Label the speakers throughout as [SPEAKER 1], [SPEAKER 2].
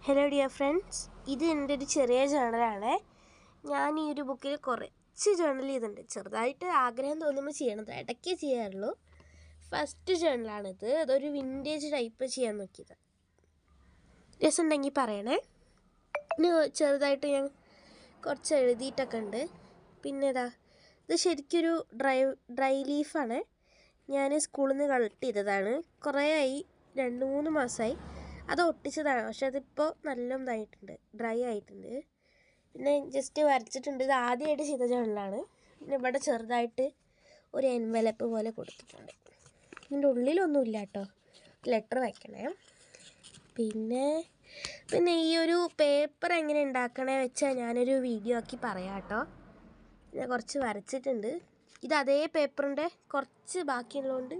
[SPEAKER 1] Hello dear friends, ഇത് എൻ്റെ ഒരു ചെറിയ ജേണലാണ്. ഞാൻ ഈ ഒരു ബുക്കിൽ കുറച്ച് ജേണൽ ചെയ്തിട്ടുണ്ട്. ചെറുതായിട്ട് ആഗ്രഹം തോന്നുമ്പോൾ ചെയ്യണത്, ഇടയ്ക്കേ ചെയ്യാറുള്ളൂ. ഫസ്റ്റ് ജേണലാണിത്. അതൊരു വിൻറ്റേജ് ടൈപ്പ് ചെയ്യാൻ നോക്കിയത്. രസമുണ്ടെങ്കിൽ പറയണേ. ഇനി ചെറുതായിട്ട് ഞാൻ കുറച്ച് എഴുതിയിട്ടൊക്കെ ഉണ്ട്. പിന്നെ ഇത് ശരിക്കൊരു ഡ്രൈ ലീഫാണ്. ഞാൻ സ്കൂളിൽ നിന്ന് കളക്ട് ചെയ്തതാണ്. കുറേ ആയി, 2-3 മാസമായി. അത് ഒട്ടിച്ചതാണ്, പക്ഷെ അതിപ്പോൾ നല്ല ഇതായിട്ടുണ്ട്, ഡ്രൈ ആയിട്ടുണ്ട്. പിന്നെ ജസ്റ്റ് വരച്ചിട്ടുണ്ട്. ഇത് ആദ്യമായിട്ട് ചെയ്ത ജേണലാണ്. പിന്നെ ഇവിടെ ചെറുതായിട്ട് ഒരു എൻവലപ്പ് പോലെ കൊടുത്തിട്ടുണ്ട്. ഇതിൻ്റെ ഉള്ളിലൊന്നുമില്ല കേട്ടോ, ലെറ്റർ വയ്ക്കണേ. പിന്നെ ഈ ഒരു പേപ്പർ എങ്ങനെ ഉണ്ടാക്കണേ വെച്ചാൽ ഞാനൊരു വീഡിയോ ആക്കി പറയാം കേട്ടോ. ഞാൻ കുറച്ച് വരച്ചിട്ടുണ്ട്. ഇത് അതേ പേപ്പറിൻ്റെ കുറച്ച് ബാക്കിയുള്ളതുകൊണ്ട്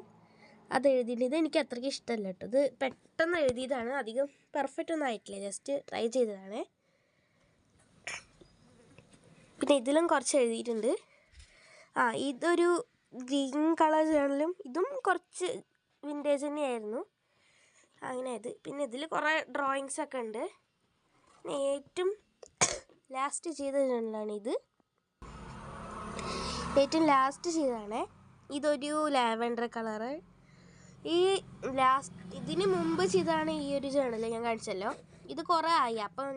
[SPEAKER 1] അത് എഴുതിയിട്ടുണ്ട്. ഇത് എനിക്ക് അത്രയ്ക്ക് ഇഷ്ടമല്ല കേട്ടോ. ഇത് പെട്ടെന്ന് എഴുതിയതാണ്, അധികം പെർഫെക്റ്റ് ഒന്നും ആയിട്ടില്ല, ജസ്റ്റ് ട്രൈ ചെയ്തതാണ്. പിന്നെ ഇതിലും കുറച്ച് എഴുതിയിട്ടുണ്ട്. ഇതൊരു ഗ്രീൻ കളർ ജേണലും ഇതും കുറച്ച് വിൻറ്റേജ് തന്നെയായിരുന്നു. അങ്ങനെ പിന്നെ ഇതിൽ കുറേ ഡ്രോയിങ്സൊക്കെ ഉണ്ട്. ഏറ്റവും ലാസ്റ്റ് ചെയ്ത ജേണലാണ് ഇത്. ഏറ്റവും ലാസ്റ്റ് ചെയ്തതാണ്. ഇതൊരു ലാവൻഡർ കളറ്. ഇതിന് മുമ്പ് ചെയ്താണ് ഈ ഒരു ജേണൽ ഞാൻ കാണിച്ചല്ലോ. ഇത് കുറേ ആയി, അപ്പം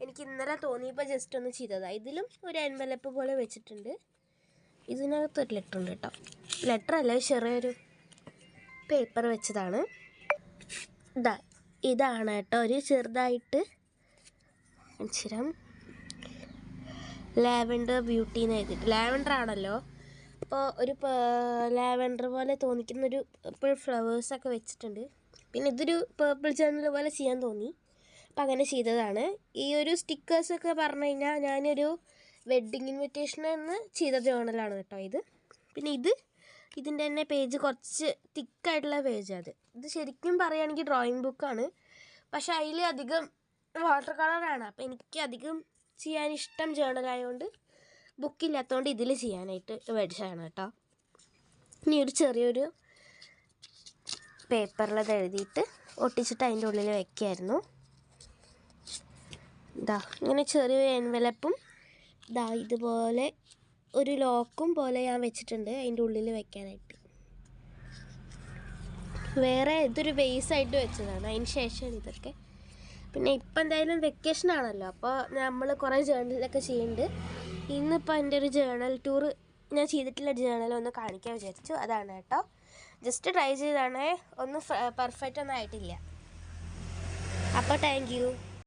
[SPEAKER 1] എനിക്ക് ഇന്നലെ തോന്നിയപ്പോൾ ജസ്റ്റ് ഒന്ന് ചെയ്തതാണ്. ഇതിലും ഒരു എൻവലപ്പ് പോലെ വെച്ചിട്ടുണ്ട്. ഇതിനകത്തൊരു ലെറ്റർ ഉണ്ട് കേട്ടോ. ലെറ്റർ അല്ല, ചെറിയൊരു പേപ്പർ വെച്ചതാണ്. ഇതാണ് കേട്ടോ, ഒരു ചെറുതായിട്ട് അക്ഷരം ലാവൻഡർ ബ്യൂട്ടി എന്ന് എഴുതിയിട്ട്. ലാവൻഡർ ആണല്ലോ, അപ്പോൾ ഒരു ലാവൻഡർ പോലെ തോന്നിക്കുന്നൊരു പേർപ്പിൾ ഫ്ലവേഴ്സൊക്കെ വെച്ചിട്ടുണ്ട്. പിന്നെ ഇതൊരു പേർപ്പിൾ ജേണൽ പോലെ ചെയ്യാൻ തോന്നി, അപ്പം അങ്ങനെ ചെയ്തതാണ്. ഈ ഒരു സ്റ്റിക്കേഴ്സൊക്കെ പറഞ്ഞു കഴിഞ്ഞാൽ ഞാനൊരു വെഡ്ഡിങ് ഇൻവിറ്റേഷനെന്ന് ചെയ്ത ജേണലാണ് കേട്ടോ ഇത്. പിന്നെ ഇതിൻ്റെ തന്നെ പേജ് കുറച്ച് തിക്കായിട്ടുള്ള പേജാണ്. ഇത് ശരിക്കും പറയുകയാണെങ്കിൽ ഡ്രോയിങ് ബുക്കാണ്, പക്ഷേ അതിൽ അധികം വാട്ടർ കളറാണ്. അപ്പോൾ എനിക്ക് അധികം ചെയ്യാൻ ഇഷ്ടം ജേണലായതുകൊണ്ട് ബുക്കില്ലാത്തതുകൊണ്ട് ഇതിൽ ചെയ്യാനായിട്ട് മേടിച്ചതാണ് കേട്ടോ. ഇനി ഒരു ചെറിയൊരു പേപ്പറിലത് എഴുതിയിട്ട് ഒട്ടിച്ചിട്ട് അതിൻ്റെ ഉള്ളിൽ വയ്ക്കായിരുന്നു. ഇങ്ങനെ ചെറിയൊരു എൻവലപ്പും ഇതുപോലെ ഒരു ലോക്കും പോലെ ഞാൻ വെച്ചിട്ടുണ്ട് അതിൻ്റെ ഉള്ളിൽ വെക്കാനായിട്ട്. വേറെ ഇതൊരു ബേസായിട്ട് വെച്ചതാണ്, അതിന് ശേഷമാണ് ഇതൊക്കെ. പിന്നെ ഇപ്പം എന്തായാലും വെക്കേഷൻ ആണല്ലോ, അപ്പോൾ നമ്മൾ കുറേ ജേണലൊക്കെ ചെയ്യുന്നുണ്ട്. ഇന്നിപ്പോൾ എൻ്റെ ഒരു ജേണൽ ടൂർ, ഞാൻ ചെയ്തിട്ടുള്ള ജേണൽ ഒന്ന് കാണിക്കാൻ വിചാരിച്ചു. അതാണ് കേട്ടോ, ജസ്റ്റ് ട്രൈ ചെയ്താണ്, ഒന്നും പെർഫെക്റ്റ് ഒന്നും ആയിട്ടില്ല. അപ്പോൾ താങ്ക് യു.